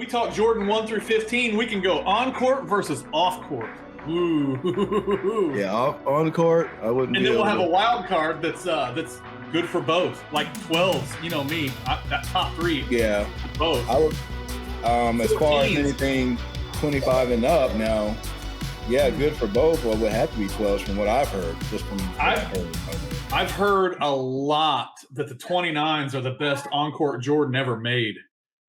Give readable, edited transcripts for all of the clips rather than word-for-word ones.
talk Jordan 1 through 15, we can go on court versus off court. Ooh. Yeah, on court, I wouldn't. And then we'll have a wild card that's good for both, like 12s. You know me, that top three. Yeah, both. I would. As far as anything 25 and up now, yeah, good for both. Well, it would have to be 12s from what I've heard. Just from I've heard a lot that the 29s are the best on-court Jordan ever made.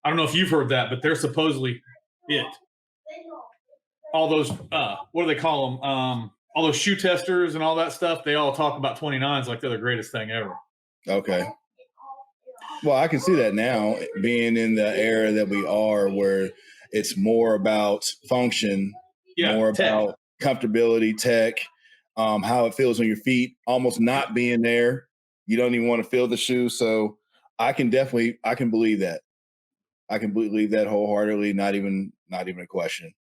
I don't know if you've heard that, but they're supposedly it. All those, what do they call them? All those shoe testers and all that stuff, they all talk about 29s like they're the greatest thing ever. Okay. Well, I can see that now, being in the era that we are, where it's more about function, more tech. About comfortability, tech, how it feels on your feet, almost not being there. You don't even want to feel the shoe. So I can believe that. I can believe that wholeheartedly, not even a question.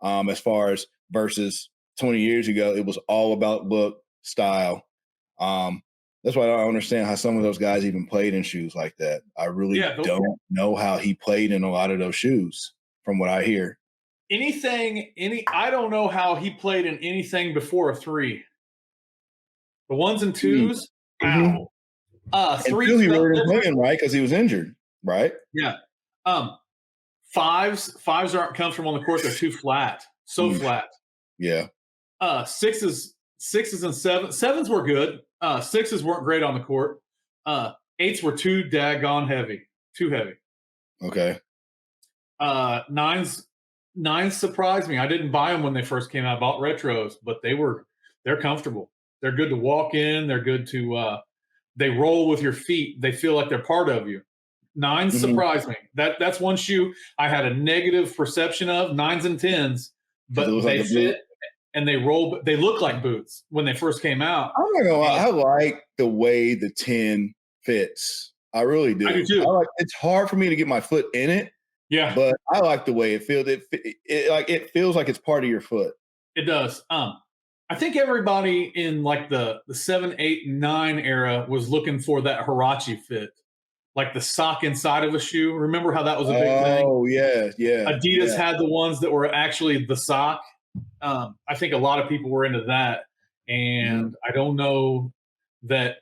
As far as versus 20 years ago, it was all about look, style. That's why I don't understand how some of those guys even played in shoes like that. I really don't know how he played in a lot of those shoes, from what I hear. I don't know how he played in anything before a 3. The 1s and 2s, ow. 3 he really didn't play in, right? Because he was injured, right? Yeah. 5s aren't comfortable on the court. They're too flat. So flat. Yeah. 6s and 7s were good. 6s weren't great on the court. 8s were too daggone heavy. Too heavy. Okay. 9s surprised me. I didn't buy them when they first came out. I bought retros, but they're comfortable. They're good to walk in. They're good to they roll with your feet. They feel like they're part of you. 9s surprised me. That's one shoe I had a negative perception of. 9s and 10s, but they fit and they roll. They look like boots when they first came out. I'm not gonna lie. I like the way the 10 fits. I really do. I do too. It's hard for me to get my foot in it. Yeah, but I like the way it feels. It feels like it's part of your foot. It does. I think everybody in like the 7, 8, 9 era was looking for that Huarache fit. Like the sock inside of a shoe. Remember how that was a big thing? Oh, yeah. Adidas had the ones that were actually the sock. I think a lot of people were into that. And I don't know that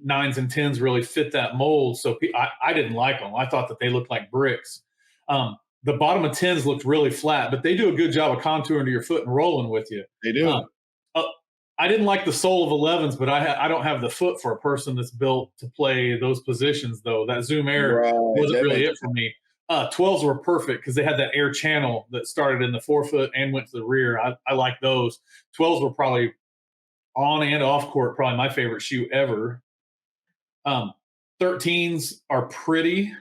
9s and 10s really fit that mold. So I didn't like them. I thought that they looked like bricks. The bottom of 10s looked really flat, but they do a good job of contouring to your foot and rolling with you. They do. I didn't like the sole of 11s, but I don't have the foot for a person that's built to play those positions, though. That Zoom Air wasn't really it for me. 12s were perfect because they had that air channel that started in the forefoot and went to the rear. I like those. 12s were probably on and off court, probably my favorite shoe ever. 13s are pretty.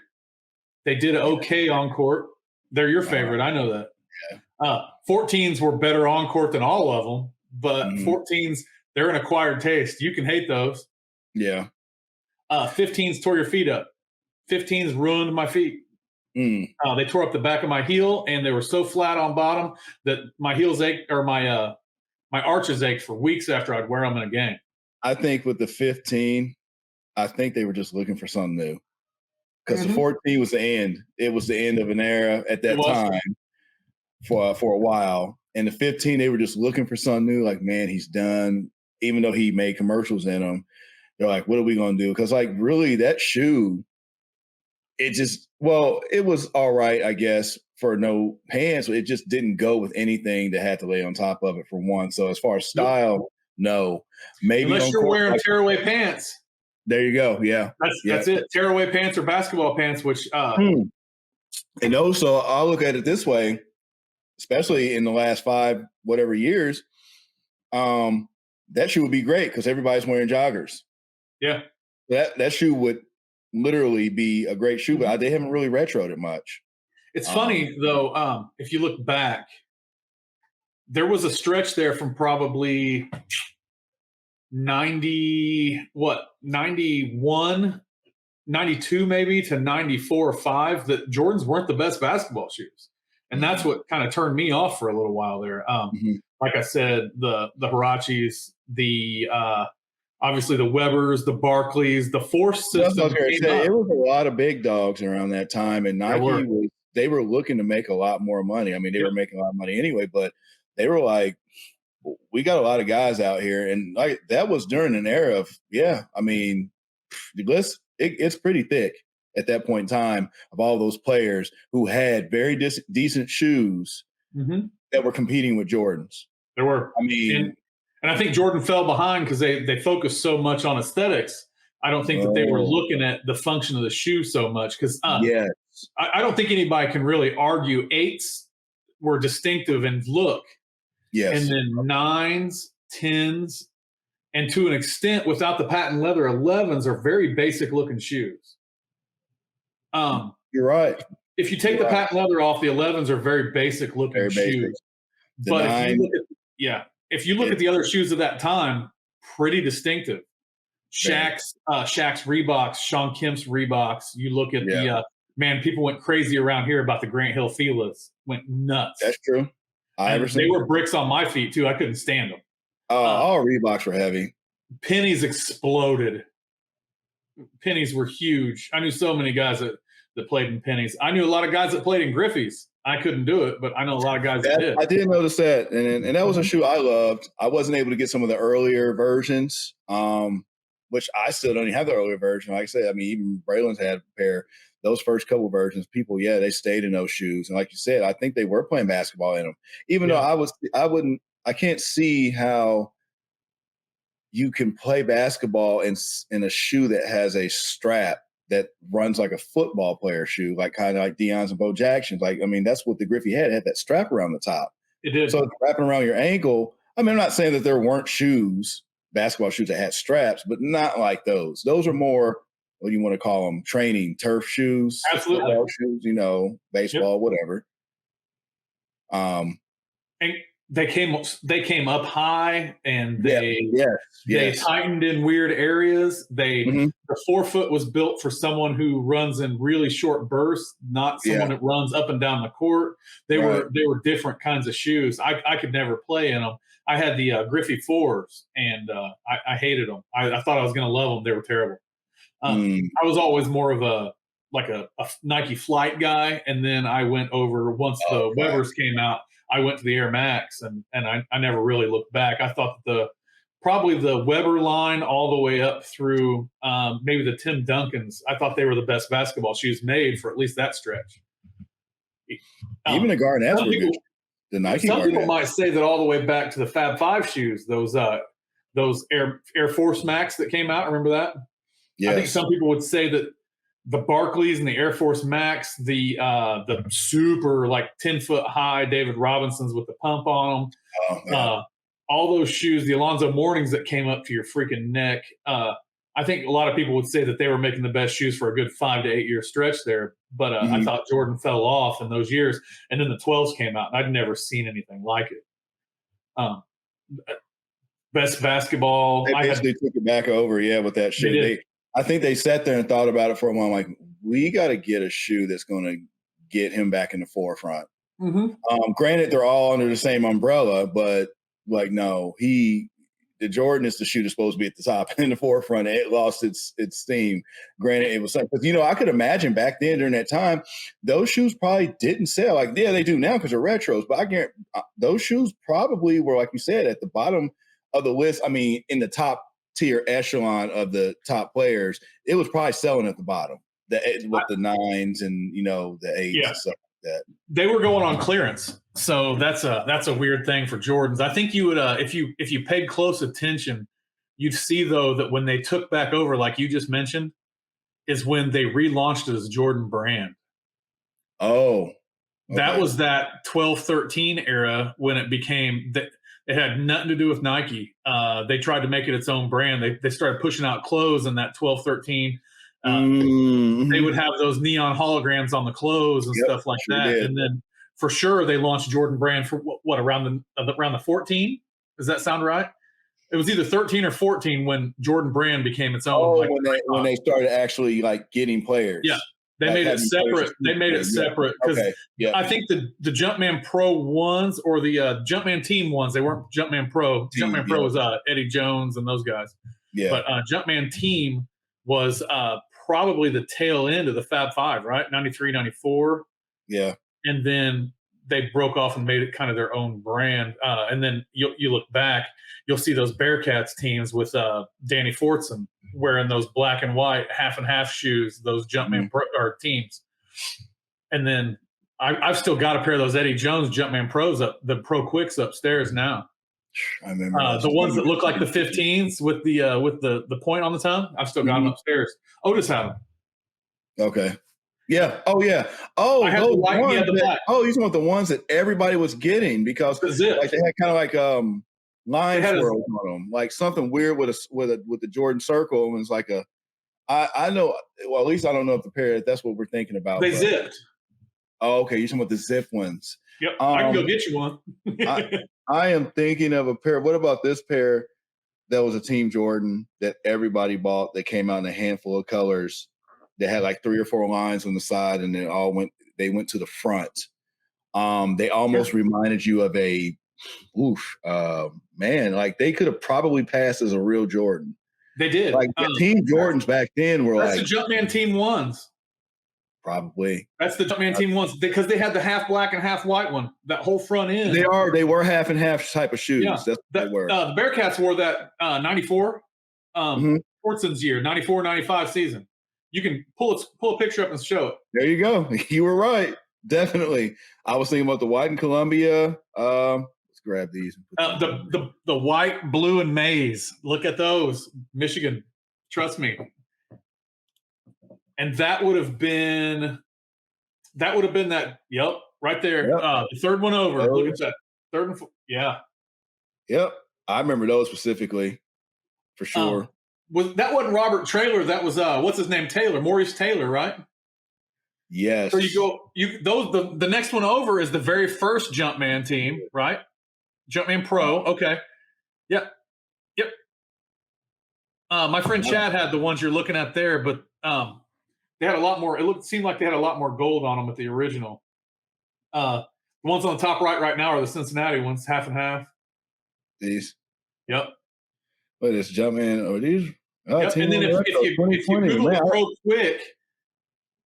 They did okay on court. They're your favorite. I know that. Yeah. 14s were better on court than all of them. But 14s, they're an acquired taste. You can hate those. Yeah. 15s tore your feet up. 15s ruined my feet. They tore up the back of my heel, and they were so flat on bottom that my heels ached, or my arches ached for weeks after I'd wear them in a game. I think with the 15, I think they were just looking for something new. Because the 14 was the end. It was the end of an era at that time for a while. And the 15, they were just looking for something new. Like, man, he's done. Even though he made commercials in them, they're like, what are we going to do? Because, like, really, that shoe, it was all right, I guess, for no pants. It just didn't go with anything that had to lay on top of it, for one. So as far as style, no. Maybe unless you're wearing tearaway pants. There you go. Yeah. That's it. Tearaway pants or basketball pants, which and also I'll look at it this way, especially in the last 5 whatever years, that shoe would be great because everybody's wearing joggers. Yeah. That shoe would literally be a great shoe, but they haven't really retroed it much. It's funny though, if you look back, there was a stretch there from probably 91, 92 maybe to 94 or 5 that Jordans weren't the best basketball shoes. And that's what kind of turned me off for a little while there. Like I said, the Huaraches, the obviously the Webbers, the Barclays, the Force system. It was a lot of big dogs around that time, and Nike they were looking to make a lot more money. I mean, they were making a lot of money anyway, but they were like, we got a lot of guys out here, and like that was during an era of I mean, it's pretty thick at that point in time of all those players who had very decent shoes that were competing with Jordans. There were. I mean, and I think Jordan fell behind because they focused so much on aesthetics. I don't think that they were looking at the function of the shoe so much because I don't think anybody can really argue 8s were distinctive in look. Yes. And then 9s, 10s, and to an extent, without the patent leather, 11s are very basic looking shoes. You're right. If you take the patent leather off, the 11s are very basic looking shoes. But if you look at the other shoes of that time, pretty distinctive. Shaq's Reeboks, Sean Kemp's Reeboks. You look at the people went crazy around here about the Grant Hill Fila's. Went nuts. That's true. Iverson. They were bricks on my feet too. I couldn't stand them. All Reeboks were heavy. Pennies exploded. Pennies were huge. I knew so many guys that played in pennies. I knew a lot of guys that played in Griffey's. I couldn't do it, but I know a lot of guys that did. I did notice that, and that was a shoe I loved. I wasn't able to get some of the earlier versions, which I still don't even have the earlier version. Like I said, I mean, even Braylon's had a pair. Those first couple versions, people, they stayed in those shoes. And like you said, I think they were playing basketball in them. Even though I can't see how you can play basketball in a shoe that has a strap that runs like a football player shoe, like kind of like Deion's and Bo Jackson's. Like, I mean, that's what the Griffey had that strap around the top. It did. So it's wrapping around your ankle. I mean, I'm not saying that there weren't shoes, basketball shoes that had straps, but not like those. Those are more, what do you want to call them? Training, turf shoes, absolutely, football shoes, baseball, whatever. And they came up high, and they tightened in weird areas. The forefoot was built for someone who runs in really short bursts, not someone that runs up and down the court. They were different kinds of shoes. I could never play in them. I had the Griffey 4s, and I hated them. I thought I was going to love them. They were terrible. I was always more of a Nike Flight guy, and then I went over once the Webers came out. I went to the Air Max, and I never really looked back. I thought that probably the Weber line all the way up through maybe the Tim Duncans, I thought they were the best basketball shoes made for at least that stretch. Even the Garnett's were good. The Nike some Garnett. People might say that all the way back to the Fab 5 shoes, those Air Force Max that came out. Remember that? Yes. I think some people would say that the Barclays and the Air Force Max, the super 10-foot high David Robinsons with the pump on them, all those shoes, the Alonzo Mournings that came up to your freaking neck. I think a lot of people would say that they were making the best shoes for a good 5 to 8 year stretch there. But I thought Jordan fell off in those years, and then the 12s came out, and I'd never seen anything like it. Best basketball. They basically took it back over, with that shoe. I think they sat there and thought about it for a while. Like, we got to get a shoe that's going to get him back in the forefront. Granted, they're all under the same umbrella, but no, the Jordan is the shoe that's supposed to be at the top in the forefront. It lost its steam. Granted, it was because I could imagine back then during that time, those shoes probably didn't sell. They do now because they're retros, but I guarantee those shoes probably were, like you said, at the bottom of the list. I mean, in the top tier echelon of the top players, it was probably selling at the bottom. With the 9s and the 8s and stuff like that. They were going on clearance, so that's a weird thing for Jordans. I think you would if you paid close attention, you'd see though that when they took back over, like you just mentioned, is when they relaunched it as Jordan brand. Oh, okay. That was that 12-13 era when it became that. It had nothing to do with Nike. They tried to make it its own brand. They started pushing out clothes in that 12-13. They would have those neon holograms on the clothes and stuff like that. Did. And then for sure they launched Jordan brand for what around the 14? Does that sound right? It was either 13 or 14 when Jordan brand became its own. Oh, when they started actually getting players. Yeah. They made it separate. They made it separate because I think the Jumpman Pro ones or the Jumpman Team ones, they weren't Jumpman Pro. Jumpman Pro was Eddie Jones and those guys. Yeah. But Jumpman Team was probably the tail end of the Fab 5, right? 93, 94. Yeah. And then they broke off and made it kind of their own brand. And then you look back, you'll see those Bearcats teams with Danny Fortson wearing those black and white half and half shoes, those Jumpman Pro or teams. And then I've still got a pair of those Eddie Jones Jumpman Pros the Pro Quicks upstairs now. I remember the ones that look like the 15s with the point on the tongue. I've still got them upstairs. Otis had them. Okay. Yeah. Oh, yeah. Oh, I had the white, he had the black. Oh, these were the ones that everybody was getting because like, they had kind of like line swirls on them, like something weird with the Jordan circle. And it's like I know. Well, at least I don't know if the pair that's what we're thinking about. They zipped. Oh, okay. You're talking about the zip ones. Yep. I can go get you one. I am thinking of a pair. What about this pair? That was a Team Jordan that everybody bought. They came out in a handful of colors. They had like 3 or 4 lines on the side, and they went to the front. They almost reminded you of a man, like they could have probably passed as a real Jordan. They did. Like the Team Jordans back then were that's the Jumpman Team 1s. Probably. That's the Jumpman Team 1s because they had the half black and half white one. That whole front end. They were half and half type of shoes. Yeah. That's what they were. The Bearcats wore that 94 Fortson's year, 94, 95 season. You can pull a picture up and show it. There you go. You were right. Definitely. I was thinking about the white and Columbia. Let's grab these. The white, blue, and maize. Look at those. Michigan. Trust me. And that would have been that. Yep, right there. Yep. The third one over. Look at that. Third and yeah. Yep, I remember those specifically, for sure. That wasn't Robert Traylor? That was what's his name? Taylor, Maurice Taylor, right? Yes. So the next one over is the very first Jumpman team, right? Jumpman Pro. Okay. Yep. My friend Chad had the ones you're looking at there, but they had a lot more. Seemed like they had a lot more gold on them with the original. The ones on the top right now are the Cincinnati ones, half and half. These. Yep. What is Jumpman? Are these? Oh, yep. And then if you Google the Pro Quick,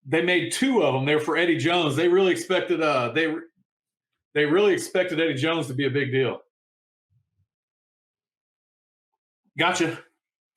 they made 2 of them. They were for Eddie Jones. They really expected they really expected Eddie Jones to be a big deal. Gotcha.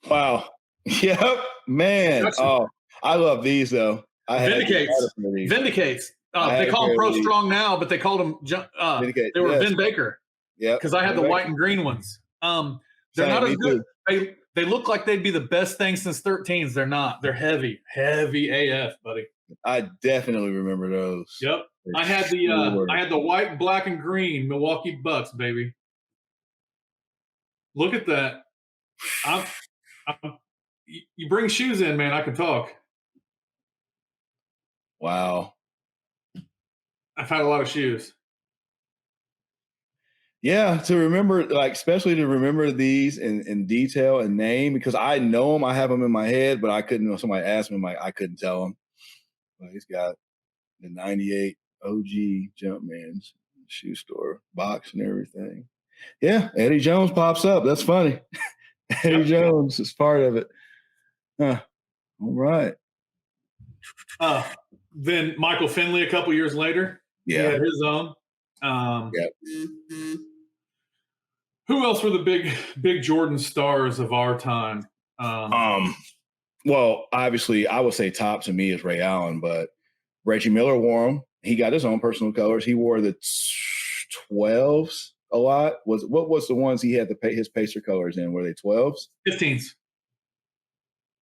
Wow. Yep, man. Gotcha. Oh, I love these though. Vindicates. They call them Pro Strong now, but they called them. They were Vin Baker. Yeah. Because I had the white and green ones. They're not as good. They look like they'd be the best thing since 13s. They're not. They're heavy AF, buddy. I definitely remember those. Yep. I had the white, black, and green Milwaukee Bucks, baby. Look at that. You bring shoes in, man. I can talk. Wow. I've had a lot of shoes. Yeah, to remember, like, especially to remember these in detail and name, because I know them, I have them in my head, but I couldn't. When somebody asked me, I couldn't tell them. But he's got the '98 OG Jumpman's shoe store box and everything. Yeah, Eddie Jones pops up. That's funny. Eddie Jones is part of it. Huh. All right. Then Michael Finley a couple years later. Yeah. He had his own. Who else were the big Jordan stars of our time? Well, obviously, I would say top to me is Ray Allen, but Reggie Miller wore them. He got his own personal colors. He wore the 12s a lot. What was the ones he had his Pacer colors in? Were they 12s? 15s.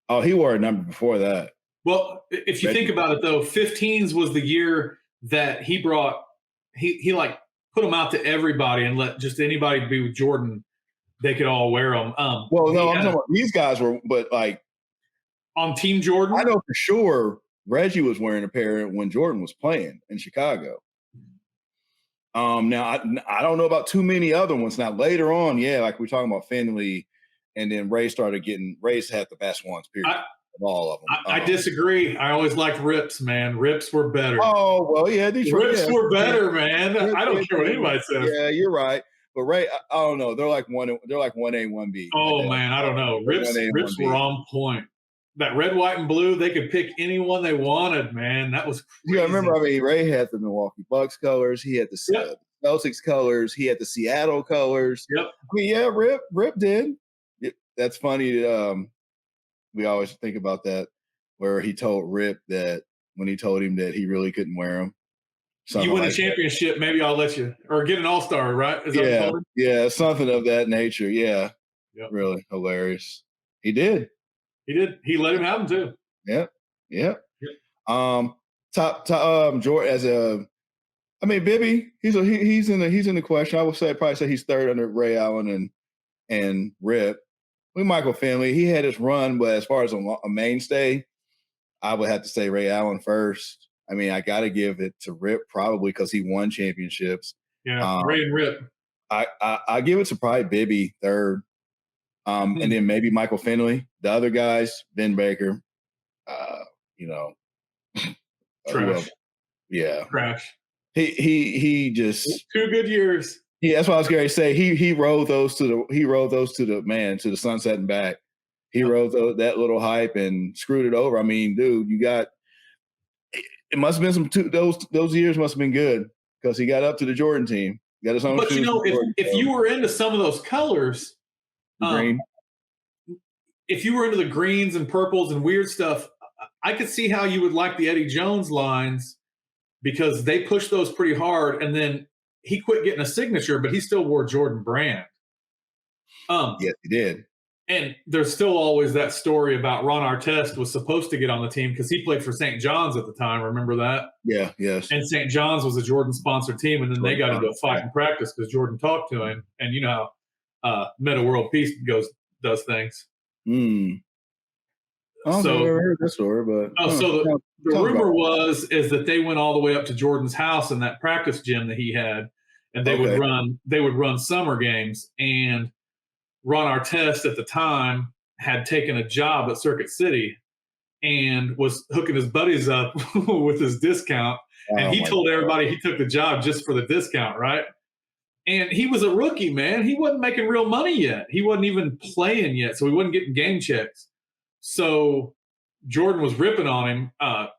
Oh, he wore a number before that. Well, if you think about it, though, 15s was the year that he brought he like put them out to everybody and let just anybody be with Jordan. They could all wear them. Well, no, I'm talking about these guys were, but like on Team Jordan. I know for sure Reggie was wearing a pair when Jordan was playing in Chicago. Now I don't know about too many other ones. Now later on, yeah, like we're talking about Finley, and then Ray's had the best ones. Period. Of all of them. I disagree. I always liked Rips, man. Rips were better. Oh, well, yeah. Rips were better, man. I don't care what anybody says. Yeah, you're right. But Ray, I don't know. They're like 1A, 1B. Oh, man, I don't know. Rips were on point. that red, white, and blue. They could pick anyone they wanted, man. That was crazy. Yeah, remember, I mean, Ray had the Milwaukee Bucks colors. He had the Celtics colors. He had the Seattle colors. Yep. I mean, yeah, Rip did. That's funny. We always think about that, where he told Rip that when he told him that he really couldn't wear them. You win a championship, maybe I'll let you, or get an all-star, right? Is that what yeah, something of that nature. Yeah, really hilarious. He did. He let him have them too. Yeah. Top Jordan Bibby. He's in the question. I would probably say he's third under Ray Allen and Rip. Michael Finley. He had his run, but as far as a mainstay, I would have to say Ray Allen first. I mean, I got to give it to Rip probably because he won championships. Yeah, Ray and Rip. I give it to probably Bibby third, and then maybe Michael Finley. The other guys, Ben Baker, trash. Trash. He just 2 good years. Yeah, that's what I was going to say. He rode those to the sunset and back. He rode that little hype and screwed it over. I mean, dude, it must have been those years must have been good because he got up to the Jordan team. He got his own. But if you were into some of those colors, green. If you were into the greens and purples and weird stuff, I could see how you would like the Eddie Jones lines because they pushed those pretty hard, and then he quit getting a signature, but he still wore Jordan brand. Yes, he did. And there's still always that story about Ron Artest was supposed to get on the team because he played for St. John's at the time. Remember that? Yeah, yes. And St. John's was a Jordan-sponsored team, and then they got into a fight in practice because Jordan talked to him. And you know how Meta World Peace does things. I've never heard this story, but the rumor is that they went all the way up to Jordan's house in that practice gym that he had, and they would run summer games. And Ron Artest at the time had taken a job at Circuit City and was hooking his buddies up with his discount. And he told everybody he took the job just for the discount, right? And he was a rookie, man. He wasn't making real money yet. He wasn't even playing yet, so he wasn't getting game checks. So Jordan was ripping on him,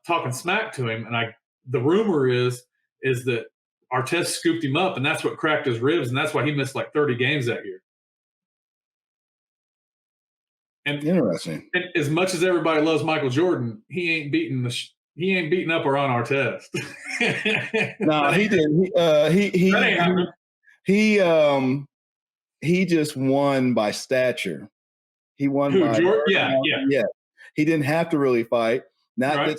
talking smack to him. And the rumor is that Artest scooped him up, and that's what cracked his ribs, and that's why he missed like 30 games that year. And interesting. And as much as everybody loves Michael Jordan, he ain't beating up Ron Artest. No, he didn't. He just won by stature. He won by Jordan? Yeah. He didn't have to really fight. Not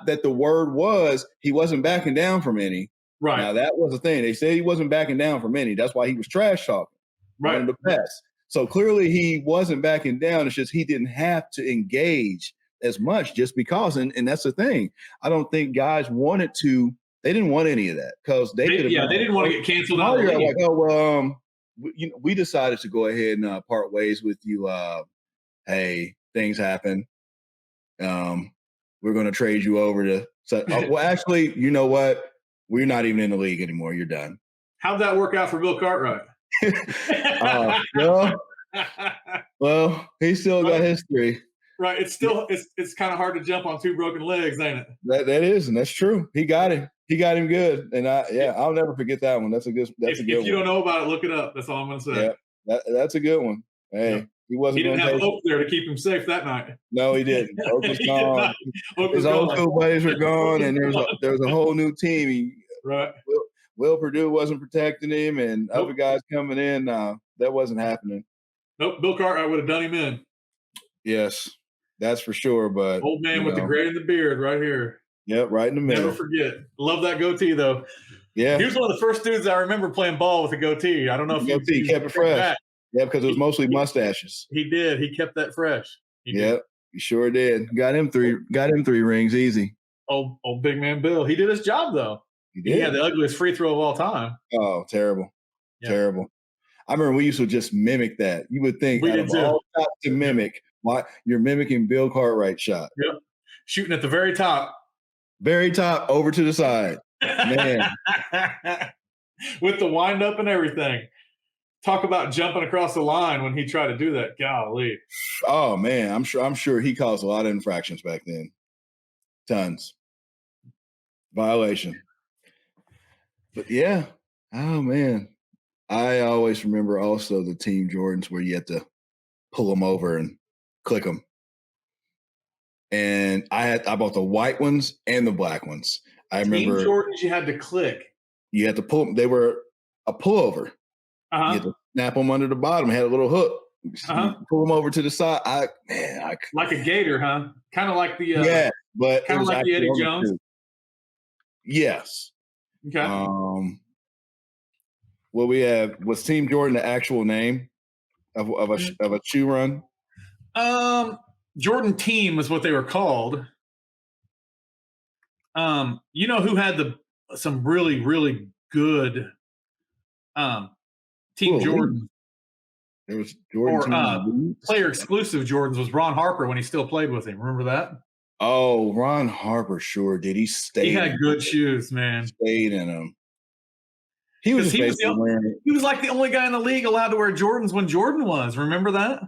that the word was he wasn't backing down from any. Right. Now that was the thing. They said he wasn't backing down from any. That's why he was trash talking. Right. The best. So clearly he wasn't backing down. It's just he didn't have to engage as much just because. And that's the thing. I don't think guys wanted to. They didn't want any of that because they could have. Yeah, they didn't want to get canceled out. Like, we decided to go ahead and part ways with you. Hey, things happen. We're going to trade you over to. So, well, actually, you know what? We're not even in the league anymore. You're done. How'd that work out for Bill Cartwright? Well, he still got history. Right. It's kind of hard to jump on 2 broken legs, ain't it? That is, and that's true. He got him. He got him good, and I'll never forget that one. That's a good. If you don't know about it, look it up. That's all I'm going to say. Yeah, that's a good one. Hey, he wasn't. He didn't have Oak there to keep him safe that night. No, he didn't. Oak was gone. His old school buddies were gone, and there was a whole new team. Right. Will Purdue wasn't protecting him, and other guys coming in. That wasn't happening. Nope. Bill Cartwright would have done him in. Yes, that's for sure. But old man with the gray and the beard right here. Yep, right in the middle. Never forget. Love that goatee though. Yeah. He was one of the first dudes I remember playing ball with a goatee. I don't know if he kept it fresh. Back. Yeah, because it was mostly mustaches. He did. He kept that fresh. Yep, he sure did. Got him 3 rings easy. Old big man Bill. He did his job though. He had the ugliest free throw of all time. Oh, terrible. Yeah. Terrible. I remember we used to just mimic that. You would think out of all shots to mimic, why you're mimicking Bill Cartwright's shot. Yep. Shooting at the very top. Very top, over to the side. Man. With the wind up and everything. talk about jumping across the line when he tried to do that. Golly. Oh man, I'm sure he caused a lot of infractions back then. Tons. Violation. But yeah. Oh man. I always remember also the Team Jordans where you had to pull them over and click them. And I bought the white ones and the black ones. I remember Team Jordans you had to click. You had to pull them. They were a pullover. You had to snap them under the bottom. Had a little hook. Pull them over to the side. Like a gator, huh? Kind of like the but kind of like the Eddie Jones. Too. Yes. Okay. What we have was Team Jordan the actual name of a shoe run? Jordan Team is what they were called. You know who had some really, really good Team Jordan? There was Jordan or player exclusive Jordans was Ron Harper when he still played with him. Remember that? Oh, Ron Harper sure did. He had good shoes, man. Stayed in them. He was like the only guy in the league allowed to wear Jordans when Jordan was. Remember that?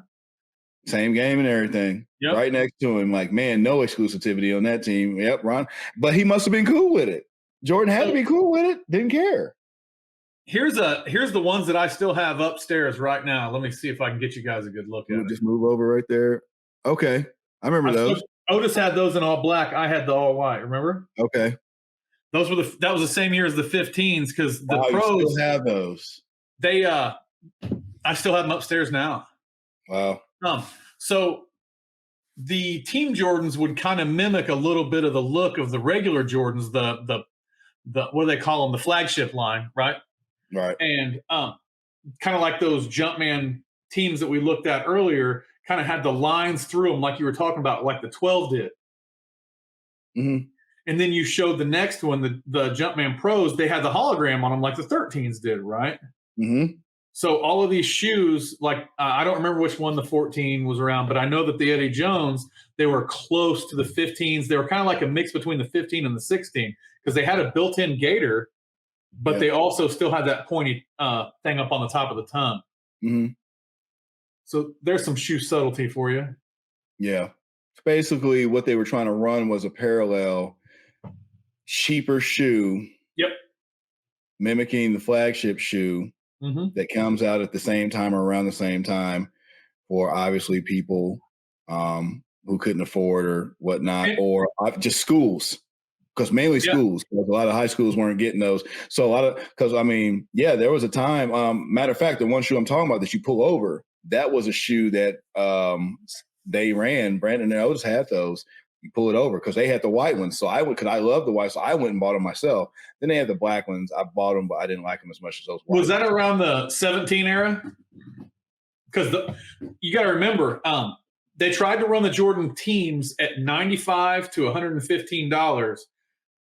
Same game and everything. Yep. Right next to him. Like, man, no exclusivity on that team. Yep, Ron. But he must have been cool with it. Jordan had to be cool with it. Didn't care. Here's the ones that I still have upstairs right now. Let me see if I can get you guys a good look at it. Just move over right there. Okay. I remember those. Otis had those in all black. I had the all white. Remember? Okay. That was the same year as the 15s because the pros you still have those. They I still have them upstairs now. Wow. So the Team Jordans would kind of mimic a little bit of the look of the regular Jordans, the what do they call them? The flagship line, right? Right. And kind of like those Jumpman teams that we looked at earlier, kind of had the lines through them like you were talking about, like the 12 did. Mm-hmm. And then you showed the next one, the Jumpman Pros, they had the hologram on them like the 13s did, right? Mm-hmm. So all of these shoes, like I don't remember which one the 14 was around, but I know that the Eddie Jones, they were close to the 15s. They were kind of like a mix between the 15 and the 16 because they had a built-in gator, but they also still had that pointy thing up on the top of the tongue. Mm-hmm. So there's some shoe subtlety for you. Yeah. Basically, what they were trying to run was a parallel, cheaper shoe. Yep. Mimicking the flagship shoe that comes out at the same time or around the same time for obviously people who couldn't afford or whatnot, or just schools. Because mainly schools, because a lot of high schools weren't getting those. So there was a time, matter of fact, the one shoe I'm talking about that you pull over, that was a shoe that they ran. Brandon and Otis had those. You pull it over because they had the white ones. So I love the white, so I went and bought them myself. Then they had the black ones. I bought them, but I didn't like them as much as those white Was that around the 17 era? Because you got to remember, they tried to run the Jordan teams at $95 to $115,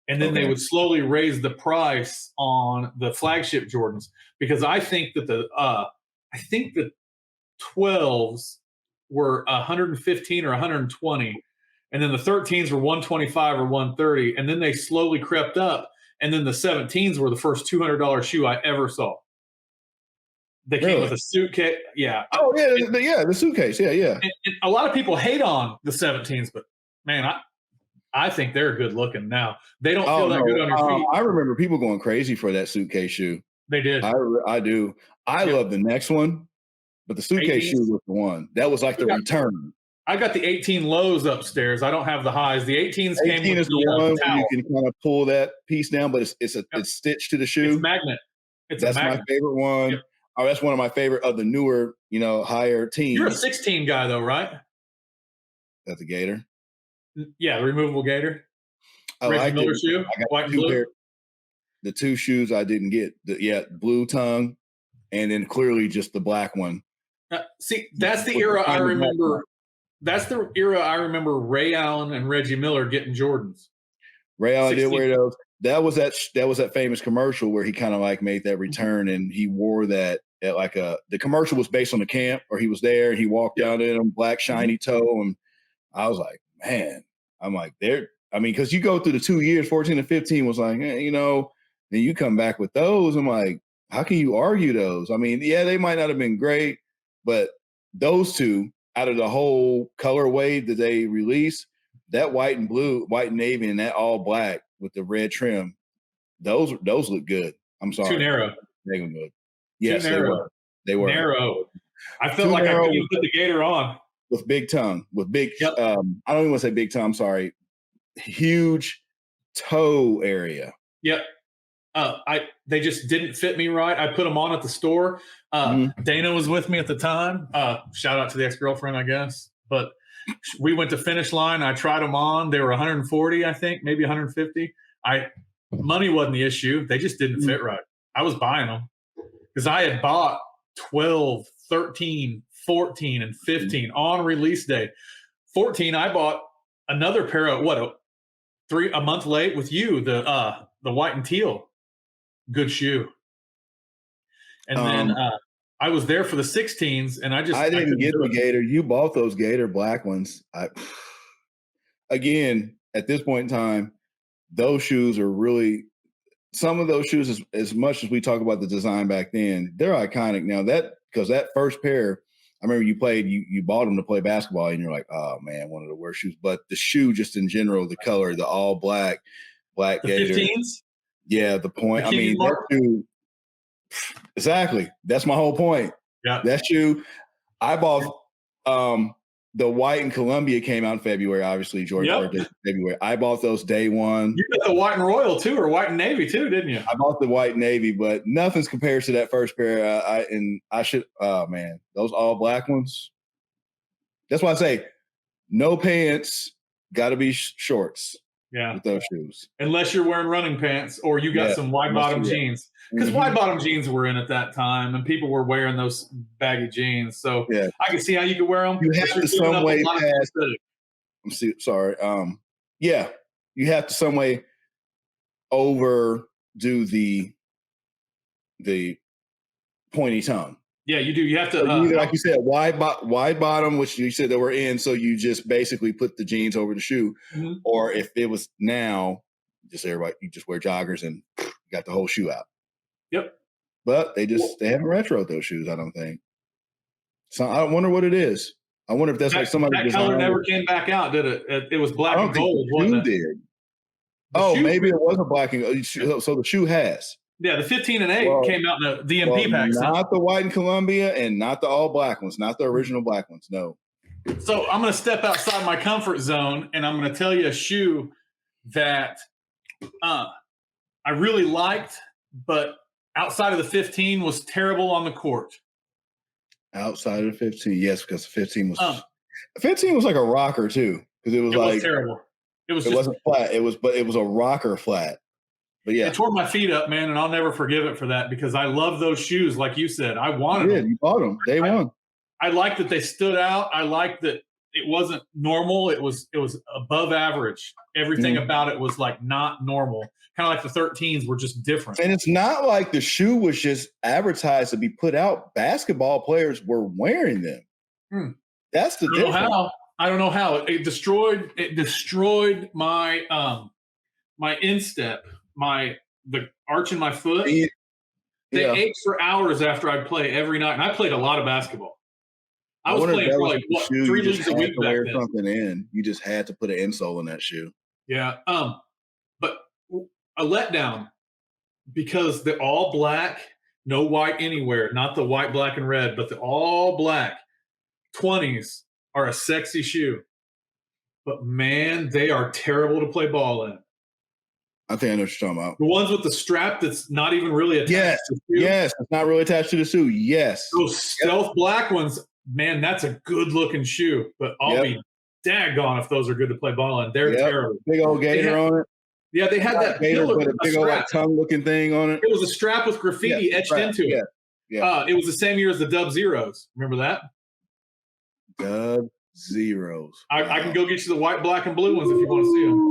and then they would slowly raise the price on the flagship Jordans because I think that the 12s were 115 or 120. And then the 13s were 125 or 130. And then they slowly crept up. And then the 17s were the first $200 shoe I ever saw. They came with a suitcase. Yeah. Oh, yeah. The suitcase. Yeah. And a lot of people hate on the 17s, but man, I think they're good looking now. They don't feel that good on your feet. I remember people going crazy for that suitcase shoe. They did. I do. I love the next one, but the suitcase 18s? Shoe was the one. That was like the return. I got the 18 lows upstairs. I don't have the highs. The 18s 18 came with is the one where you can kind of pull that piece down, but it's stitched to the shoe. It's magnet. That's my favorite one. Yep. Oh, that's one of my favorite of the newer, higher teams. You're a 16 guy though, right? That's a gator. Yeah, the removable gator. Reggie Miller shoe. I got white and blue. The two shoes I didn't get. Blue tongue, and then clearly just the black one. See, that's the era I remember. That's the era I remember Ray Allen and Reggie Miller getting Jordans. Ray Allen did wear those. That was that famous commercial where he kind of like made that return and he wore that at like the commercial was based on the camp or he was there and he walked down in them, black shiny toe. And I was like, man, I'm like, because you go through the 2 years, 14 and 15 was like, then you come back with those. I'm like, how can you argue those? I mean, yeah, they might not have been great, but those two out of the whole colorway that they released, that white and blue, white and navy, and that all black with the red trim, those look good. I'm sorry. Too narrow. They were good. Yes, Too narrow. They were. Narrow. I felt like I couldn't even put the gator on. With big tongue. With big, I don't even want to say big tongue, I'm sorry. Huge toe area. Yep. They just didn't fit me right. I put them on at the store. Dana was with me at the time. Shout out to the ex-girlfriend, I guess. But we went to Finish Line. I tried them on. They were 140, I think, maybe 150. Money wasn't the issue. They just didn't fit right. I was buying them because I had bought 12, 13, 14, and 15 on release day. 14, I bought another pair of a month late with you, the white and teal. Good shoe. And then I was there for the 16s, and I didn't get the gator. You bought those gator black ones. Again, at this point in time, those shoes are really, some of those shoes, as much as we talk about the design back then, they're iconic now. Because that first pair, I remember you bought them to play basketball, and you're like, oh man, one of the worst shoes. But the shoe, just in general, the color, the all black gator. 15s? Yeah, the point. I mean, that shoe, exactly. That's my whole point. Yeah. That shoe, I bought the white and Columbia came out in February, obviously, Jordan's birthday February. I bought those day one. You got the white and royal too, or white and navy too, didn't you? I bought the white and navy, but nothing's compared to that first pair. Oh man, those all black ones. That's why I say no pants, got to be shorts. Yeah, with those shoes. Unless you're wearing running pants or you got some wide bottom jeans, because wide bottom jeans were in at that time, and people were wearing those baggy jeans. So I can see how you could wear them. You have to some way pass. You have to some way overdo the pointy tongue. Yeah, you do. You have to, either, like you said, wide bottom, which you said they were in, so you just basically put the jeans over the shoe. Or if it was now, you just wear joggers and got the whole shoe out. Yep. But they haven't retroed those shoes, I don't think. So I wonder what it is. I wonder if that's like somebody. That color never came back out, did it? It was black and gold, wasn't it? Did. Maybe it was a black and gold. So the shoe has. Yeah, the 15 and 8 came out in the DMP packs. Not the white and Columbia and not the all black ones, not the original black ones, no. So I'm going to step outside my comfort zone, and I'm going to tell you a shoe that I really liked, but outside of the 15 was terrible on the court. Outside of the 15, yes, because the 15 was like a rocker too, because it was terrible. It wasn't flat. It was a rocker flat. But yeah, it tore my feet up, man, and I'll never forgive it for that because I love those shoes. Like you said, I wanted them. You bought them day one. I liked that they stood out. I liked that it wasn't normal. It was above average. Everything about it was like not normal. Kind of like the 13s were just different. And it's not like the shoe was just advertised to be put out. Basketball players were wearing them. That's the difference. I don't know how it destroyed my my instep. The arch in my foot, they ached for hours after I'd play every night. And I played a lot of basketball. I was playing for like 3 leagues a week back then. Something in. You just had to put an insole in that shoe. Yeah. But a letdown because the all black, no white anywhere, not the white, black, and red, but the all black 20s are a sexy shoe. But man, they are terrible to play ball in. I think I know what you're talking about. The ones with the strap that's not even really attached to the shoe. Yes, it's not really attached to the shoe. Yes. Those stealth black ones, man, that's a good-looking shoe. But I'll be daggone if those are good to play ball in. They're terrible. Big old gator on it. Yeah, they had that gator with a big old tongue-looking thing on it. It was a strap with graffiti etched into it. Yeah. It was the same year as the Dub Zeros. Remember that? Dub Zeros. I can go get you the white, black, and blue ones if you want to see them.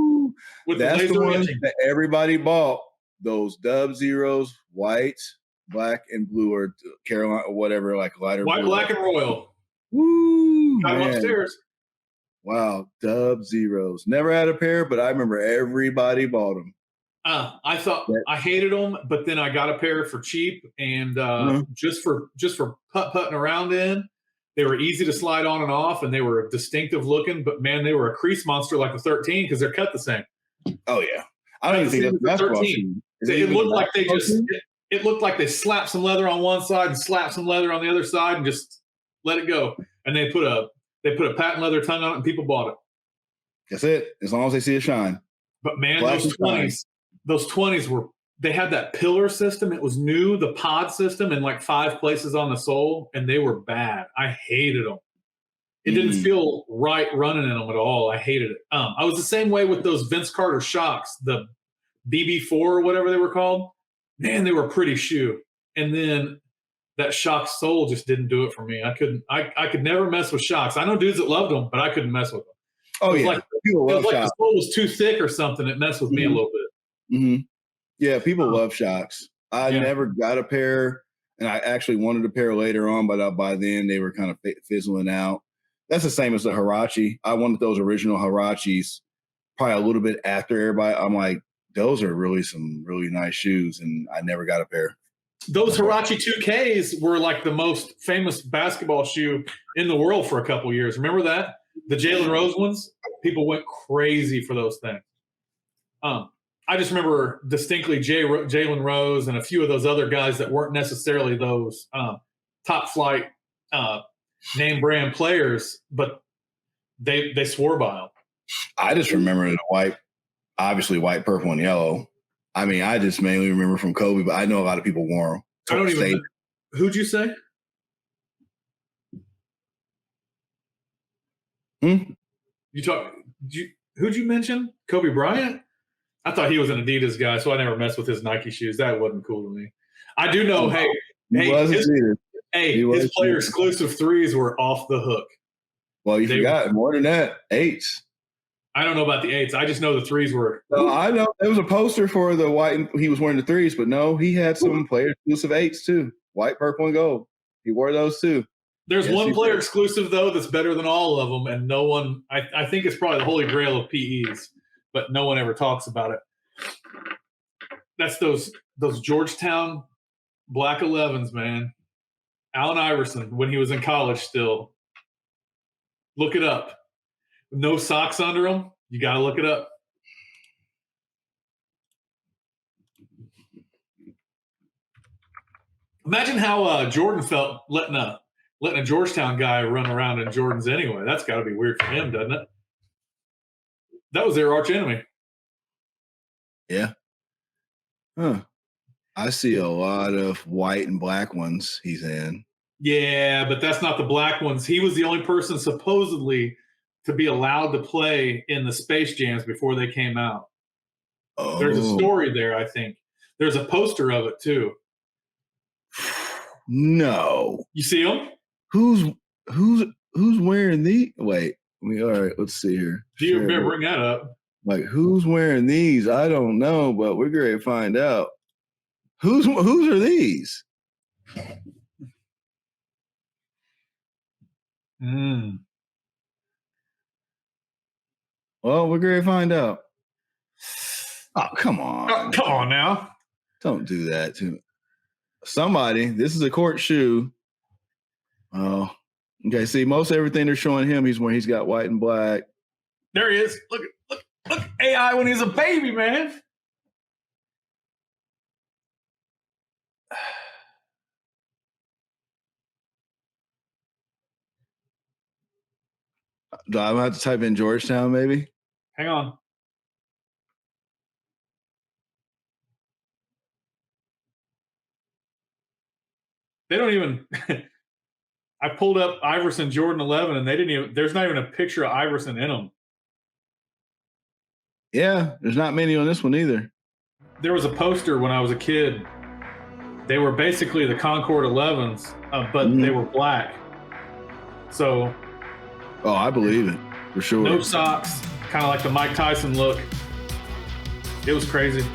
That's the ones that everybody bought. Those Dub Zeros, white, black, and blue, or Carolina, or whatever, like lighter white, blue. Black, and royal. Woo! Got them upstairs. Wow, Dub Zeros. Never had a pair, but I remember everybody bought them. I thought I hated them, but then I got a pair for cheap, and just for putting around in. They were easy to slide on and off, and they were distinctive looking. But man, they were a crease monster like the 13 because they're cut the same. Oh yeah, I don't even think that's basketball shoe. It looked like they just. It looked like they slapped some leather on one side and slapped some leather on the other side and just let it go. And they put a patent leather tongue on it, and people bought it. That's it. As long as they see it shine. But man, those 20s were. They had that pillar system. It was new, the pod system, in like 5 places on the sole, and they were bad. I hated them. It didn't feel right running in them at all. I hated it. I was the same way with those Vince Carter shocks, the BB4 or whatever they were called. Man, they were a pretty shoe. And then that shock sole just didn't do it for me. I could never mess with shocks. I know dudes that loved them, but I couldn't mess with them. Oh, yeah. People love shocks. The sole was too thick or something. It messed with me a little bit. Mm-hmm. Yeah, people love shocks. I never got a pair, and I actually wanted a pair later on, but by then they were kind of fizzling out. That's the same as the Huarache. I wanted those original Huaraches probably a little bit after everybody. I'm like, those are really some really nice shoes, and I never got a pair. Those Huarache 2Ks were like the most famous basketball shoe in the world for a couple years. Remember that? The Jalen Rose ones? People went crazy for those things. I just remember distinctly Jalen Rose and a few of those other guys that weren't necessarily those top flight name brand players, but they swore by them. I just remember the white, purple, and yellow. I mean, I just mainly remember from Kobe, but I know a lot of people wore them. I don't even know. Who'd you say? Who'd you mention? Kobe Bryant? I thought he was an Adidas guy, so I never messed with his Nike shoes. That wasn't cool to me. I do know, his player exclusive 3s were off the hook. Well, you forgot more than that. 8s. I don't know about the 8s. I just know the 3s were. No, I know there was a poster for the white. He was wearing the 3s, but no, he had some player exclusive 8s too. White, purple, and gold. He wore those too. There's one player exclusive though that's better than all of them, and no one. I think it's probably the holy grail of PEs, but no one ever talks about it. That's those Georgetown black 11s, man. Allen Iverson when he was in college still. Look it up. No socks under them. You got to look it up. Imagine how Jordan felt letting a Georgetown guy run around in Jordans anyway. That's got to be weird for him, doesn't it? That was their arch enemy. Yeah. Huh. I see a lot of white and black ones he's in. Yeah, but that's not the black ones. He was the only person supposedly to be allowed to play in the Space Jams before they came out. Oh. There's a story there, I think. There's a poster of it, too. No. You see him? Who's wearing these? Wait. All right, let's see here. You better bring that up. Like, who's wearing these? I don't know, but we're going to find out. Whose are these? Well, we're going to find out. Oh, come on. Oh, come on now. Don't do that to me. Somebody, this is a court shoe. Oh, okay. See, most everything they're showing him, he's got white and black. There he is. Look AI when he's a baby, man. Do I have to type in Georgetown, maybe? Hang on. They don't even. I pulled up Iverson Jordan 11, and they didn't even. There's not even a picture of Iverson in them. Yeah, there's not many on this one either. There was a poster when I was a kid. They were basically the Concord 11s, but they were black. So. Oh, I believe it for sure. No socks, kind of like the Mike Tyson look. It was crazy.